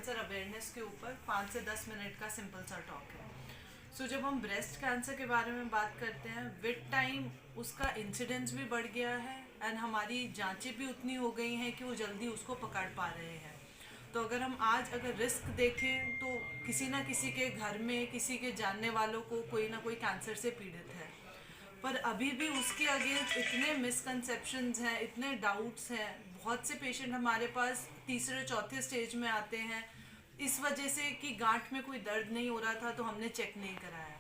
Cancer awareness के ऊपर 5 से 10 मिनट का सिंपल सा टॉक है। जब हम ब्रेस्ट कैंसर के बारे में बात करते हैं, विद टाइम उसका इंसिडेंस भी बढ़ गया है एंड हमारी जांचें भी उतनी हो गई हैं कि वो जल्दी उसको पकड़ पा रहे हैं। तो अगर हम आज अगर रिस्क देखें तो किसी ना किसी के घर में किसी के जानने वालों को कोई ना कोई कैंसर से पीड़ित है। पर अभी भी उसके अगेंस्ट इतने मिसकंसेप्शंस हैं, इतने डाउट्स हैं। बहुत से पेशेंट हमारे पास तीसरे चौथे स्टेज में आते हैं इस वजह से कि गांठ में कोई दर्द नहीं हो रहा था तो हमने चेक नहीं कराया।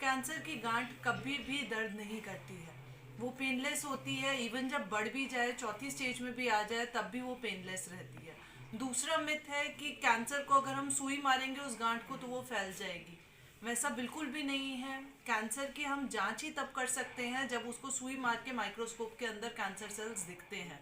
कैंसर की गांठ कभी भी दर्द नहीं करती है, वो पेनलेस होती है। इवन जब बढ़ भी जाए, चौथी स्टेज में भी आ जाए, तब भी वो पेनलेस रहती है। दूसरा मिथ है कि कैंसर को अगर हम सुई मारेंगे उस गांठ को तो वो फैल जाएगी। वैसा बिल्कुल भी नहीं है। कैंसर की हम जांच ही तब कर सकते हैं जब उसको सुई मार के माइक्रोस्कोप के अंदर कैंसर सेल्स दिखते हैं।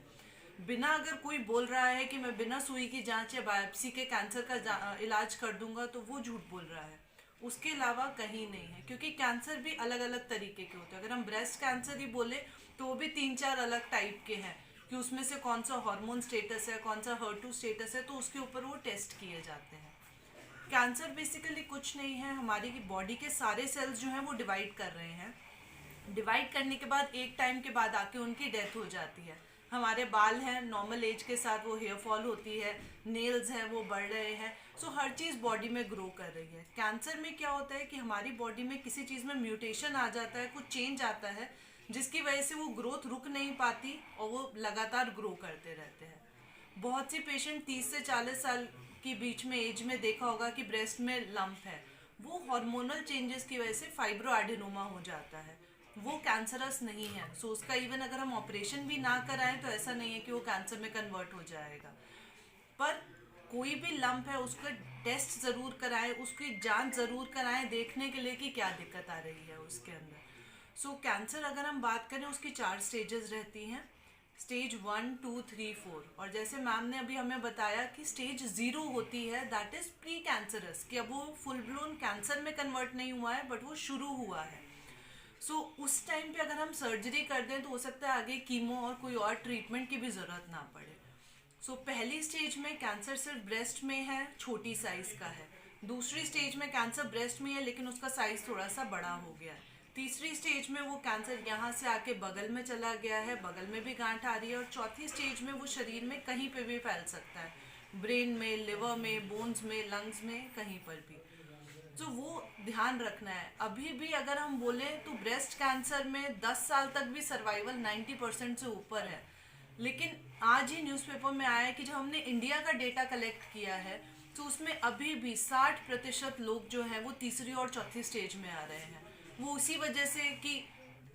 बिना अगर कोई बोल रहा है कि मैं बिना सुई की जांच या बायोप्सी के कैंसर का इलाज कर दूंगा तो वो झूठ बोल रहा है। उसके अलावा कहीं नहीं है, क्योंकि कैंसर भी अलग अलग तरीके के होते हैं। अगर हम ब्रेस्ट कैंसर ही बोले तो वो भी 3-4 अलग टाइप के हैं कि उसमें से कौन सा हार्मोन स्टेटस है, कौन सा HER2 स्टेटस है, तो उसके ऊपर वो टेस्ट किए जाते हैं। कैंसर बेसिकली कुछ नहीं है, हमारी बॉडी के सारे सेल्स जो हैं वो डिवाइड कर रहे हैं। डिवाइड करने के बाद एक टाइम के बाद आके उनकी डेथ हो जाती है। हमारे बाल हैं, नॉर्मल एज के साथ वो हेयर फॉल होती है, नेल्स हैं वो बढ़ रहे हैं। हर चीज़ बॉडी में ग्रो कर रही है। कैंसर में क्या होता है कि हमारी बॉडी में किसी चीज़ में म्यूटेशन आ जाता है, कुछ चेंज आता है जिसकी वजह से वो ग्रोथ रुक नहीं पाती और वो लगातार ग्रो करते रहते हैं। बहुत सी पेशेंट 30 से 40 साल के बीच में एज में देखा होगा कि ब्रेस्ट में लंप है, वो हार्मोनल चेंजेस की वजह से फाइब्रो एडिनोमा हो जाता है। वो कैंसरस नहीं है। उसका इवन अगर हम ऑपरेशन भी ना कराएं तो ऐसा नहीं है कि वो कैंसर में कन्वर्ट हो जाएगा। पर कोई भी लंप है उसका टेस्ट ज़रूर कराएं, उसकी जांच ज़रूर कराएं, देखने के लिए कि क्या दिक्कत आ रही है उसके अंदर। कैंसर अगर हम बात करें उसकी 4 स्टेजेस रहती हैं, स्टेज 1, 2, 3, 4। और जैसे मैम ने अभी हमें बताया कि स्टेज 0 होती है, दैट इज़ प्री कैंसरस, कि अब वो फुल ब्लोन कैंसर में कन्वर्ट नहीं हुआ है बट वो शुरू हुआ है। उस टाइम पे अगर हम सर्जरी कर दें तो हो सकता है आगे कीमो और कोई और ट्रीटमेंट की भी ज़रूरत ना पड़े। पहली स्टेज में कैंसर सिर्फ ब्रेस्ट में है, छोटी साइज़ का है। दूसरी स्टेज में कैंसर ब्रेस्ट में है लेकिन उसका साइज़ थोड़ा सा बड़ा हो गया है। तीसरी स्टेज में वो कैंसर यहाँ से आके बगल में चला गया है, बगल में भी गांठ आ रही है। और चौथी स्टेज में वो शरीर में कहीं पे भी फैल सकता है, ब्रेन में, लिवर में, बोन्स में, लंग्स में, कहीं पर भी। वो ध्यान रखना है। अभी भी अगर हम बोले तो ब्रेस्ट कैंसर में 10 साल तक भी सर्वाइवल 90% से ऊपर है। लेकिन आज ही न्यूज़पेपर में आया है कि जब हमने इंडिया का डेटा कलेक्ट किया है तो उसमें अभी भी 60% लोग जो हैं वो तीसरी और चौथी स्टेज में आ रहे हैं। वो उसी वजह से कि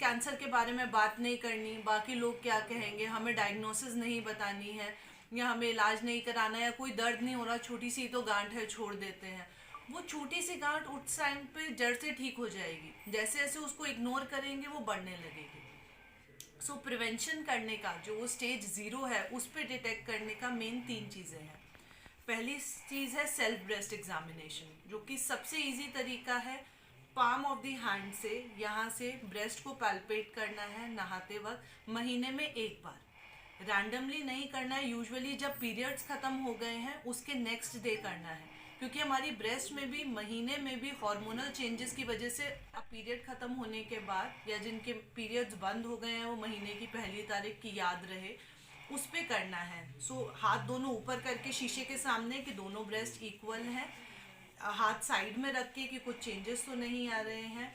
कैंसर के बारे में बात नहीं करनी, बाकी लोग क्या कहेंगे, हमें डायग्नोसिस नहीं बतानी है, या हमें इलाज नहीं कराना है, या कोई दर्द नहीं हो रहा, छोटी सी तो गांठ है छोड़ देते हैं। वो छोटी सी गांठ उस टाइम पे जड़ से ठीक हो जाएगी, जैसे जैसे उसको इग्नोर करेंगे वो बढ़ने लगेगी। प्रिवेंशन करने का जो वो स्टेज 0 है उस पर डिटेक्ट करने का मेन 3 चीज़ें हैं। पहली चीज़ है सेल्फ ब्रेस्ट एग्जामिनेशन, जो कि सबसे इजी तरीका है। पाम ऑफ द हैंड से यहाँ से ब्रेस्ट को पैल्पेट करना है नहाते वक्त, महीने में एक बार। रैंडमली नहीं करना है, यूजुअली जब पीरियड्स ख़त्म हो गए हैं उसके नेक्स्ट डे करना है, क्योंकि हमारी ब्रेस्ट में भी महीने में भी हार्मोनल चेंजेस की वजह से पीरियड ख़त्म होने के बाद या जिनके पीरियड्स बंद हो गए हैं वो महीने की पहली तारीख की याद रहे, उस पे करना है। हाथ दोनों ऊपर करके शीशे के सामने कि दोनों ब्रेस्ट इक्वल हैं, हाथ साइड में रख के कि कुछ चेंजेस तो नहीं आ रहे हैं।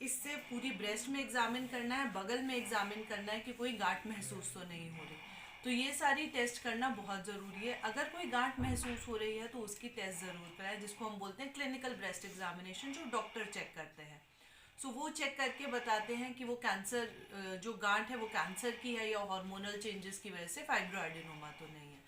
इससे पूरी ब्रेस्ट में एग्जामिन करना है, बगल में एग्जामिन करना है कि कोई गांठ महसूस तो नहीं हो रही। तो ये सारी टेस्ट करना बहुत ज़रूरी है। अगर कोई गांठ महसूस हो रही है तो उसकी टेस्ट ज़रूर कराएं, जिसको हम बोलते हैं क्लिनिकल ब्रेस्ट एग्जामिनेशन, जो डॉक्टर चेक करते हैं। वो चेक करके बताते हैं कि वो कैंसर जो गांठ है वो कैंसर की है या हार्मोनल चेंजेस की वजह से फाइब्रोएडिनोमा तो नहीं है।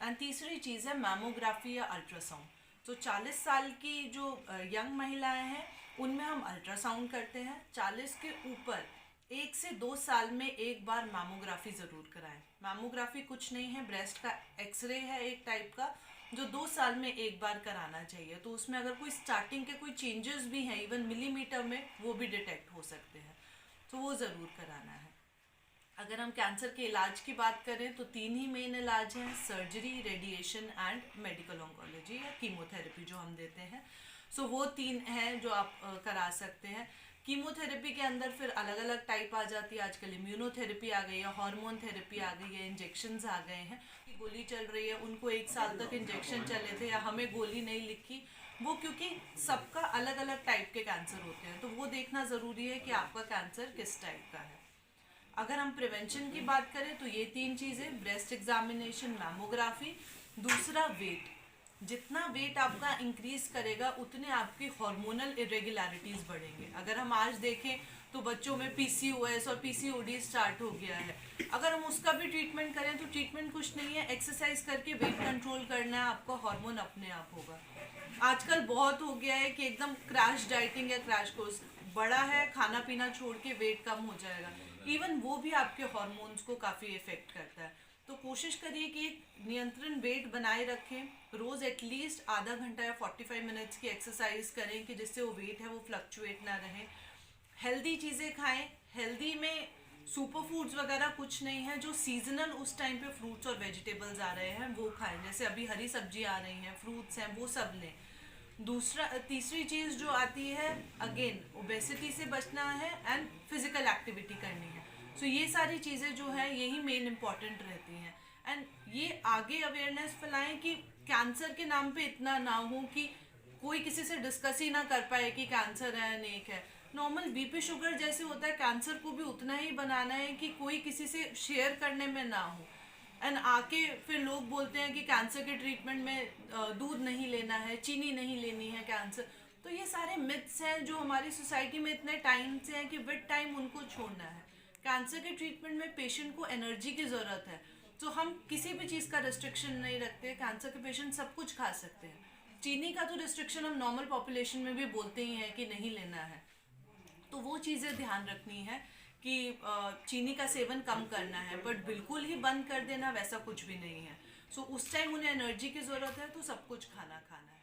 एंड तीसरी चीज़ है मैमोग्राफी या अल्ट्रासाउंड। 40 साल की जो यंग महिलाएं हैं उनमें हम अल्ट्रासाउंड करते हैं। 40 के ऊपर 1 से 2 साल में एक बार मैमोग्राफी ज़रूर कराएं। मैमोग्राफी कुछ नहीं है, ब्रेस्ट का एक्सरे है एक टाइप का, जो 2 साल में एक बार कराना चाहिए। तो उसमें अगर कोई स्टार्टिंग के कोई चेंजेस भी हैं इवन मिलीमीटर में, वो भी डिटेक्ट हो सकते हैं, तो वो ज़रूर कराना है। अगर हम कैंसर के इलाज की बात करें तो 3 ही मेन इलाज हैं, surgery, radiation and medical oncology या कीमोथेरेपी जो हम देते हैं। सो वो 3 हैं जो आप करा सकते हैं। कीमोथेरेपी के अंदर फिर अलग अलग टाइप आ जाती है, आजकल इम्यूनोथेरेपी आ गई है, हार्मोन थेरेपी आ गई है, इंजेक्शंस आ गए हैं। गोली चल रही है, उनको 1 साल तक इंजेक्शन चले थे या हमें गोली नहीं लिखी, वो क्योंकि सबका अलग अलग टाइप के कैंसर होते हैं, तो वो देखना ज़रूरी है कि आपका कैंसर किस टाइप का है। अगर हम प्रिवेंशन की बात करें तो ये 3 चीज़ें, ब्रेस्ट एग्जामिनेशन, मैमोग्राफी, दूसरा वेट। जितना वेट आपका इंक्रीज करेगा उतने आपकी हार्मोनल इरेगुलरिटीज़ बढ़ेंगे। अगर हम आज देखें तो बच्चों में पीसीओएस और पीसीओडी स्टार्ट हो गया है। अगर हम उसका भी ट्रीटमेंट करें तो ट्रीटमेंट कुछ नहीं है, एक्सरसाइज करके वेट कंट्रोल करना है, आपका हार्मोन अपने आप होगा। आजकल बहुत हो गया है कि एकदम क्रैश डाइटिंग या क्रैश कोर्स, बड़ा है खाना पीना छोड़ के वेट कम हो जाएगा, इवन वो भी आपके हार्मोन्स को काफ़ी इफेक्ट करता है। तो कोशिश करिए कि एक नियंत्रण वेट बनाए रखें, रोज़ एटलीस्ट आधा घंटा या 45 मिनट्स की एक्सरसाइज करें कि जिससे वो वेट है वो फ्लक्चुएट ना रहे। हेल्दी चीज़ें खाएं, हेल्दी में सुपर फूड्स वगैरह कुछ नहीं है, जो सीजनल उस टाइम पे फ्रूट्स और वेजिटेबल्स आ रहे हैं वो खाएं, जैसे अभी हरी सब्जी आ रही हैं, फ्रूट्स हैं, वो सब लें। तीसरी चीज़ जो आती है, अगेन ओबेसिटी से बचना है एंड फिजिकल एक्टिविटी करनी है। सो ये सारी चीज़ें जो है यही मेन इम्पॉर्टेंट रहती हैं। एंड ये आगे अवेयरनेस फैलाएं कि कैंसर के नाम पे इतना ना हो कि कोई किसी से डिस्कस ही ना कर पाए कि कैंसर है, नेक है। नॉर्मल बीपी शुगर जैसे होता है, कैंसर को भी उतना ही बनाना है कि कोई किसी से शेयर करने में ना हो। एंड आके फिर लोग बोलते हैं कि कैंसर के ट्रीटमेंट में दूध नहीं लेना है, चीनी नहीं लेनी है कैंसर। तो ये सारे मिथ्स हैं जो हमारी सोसाइटी में इतने टाइम से हैं कि विद टाइम उनको छोड़ना है। कैंसर के ट्रीटमेंट में पेशेंट को एनर्जी की ज़रूरत है, तो हम किसी भी चीज़ का रिस्ट्रिक्शन नहीं रखते। कैंसर के पेशेंट सब कुछ खा सकते हैं। चीनी का तो रिस्ट्रिक्शन हम नॉर्मल पॉपुलेशन में भी बोलते ही हैं कि नहीं लेना है, तो वो चीज़ें ध्यान रखनी है कि चीनी का सेवन कम करना है, बट बिल्कुल ही बंद कर देना वैसा कुछ भी नहीं है। सो उस टाइम उन्हें एनर्जी की ज़रूरत है तो सब कुछ खाना खाना है।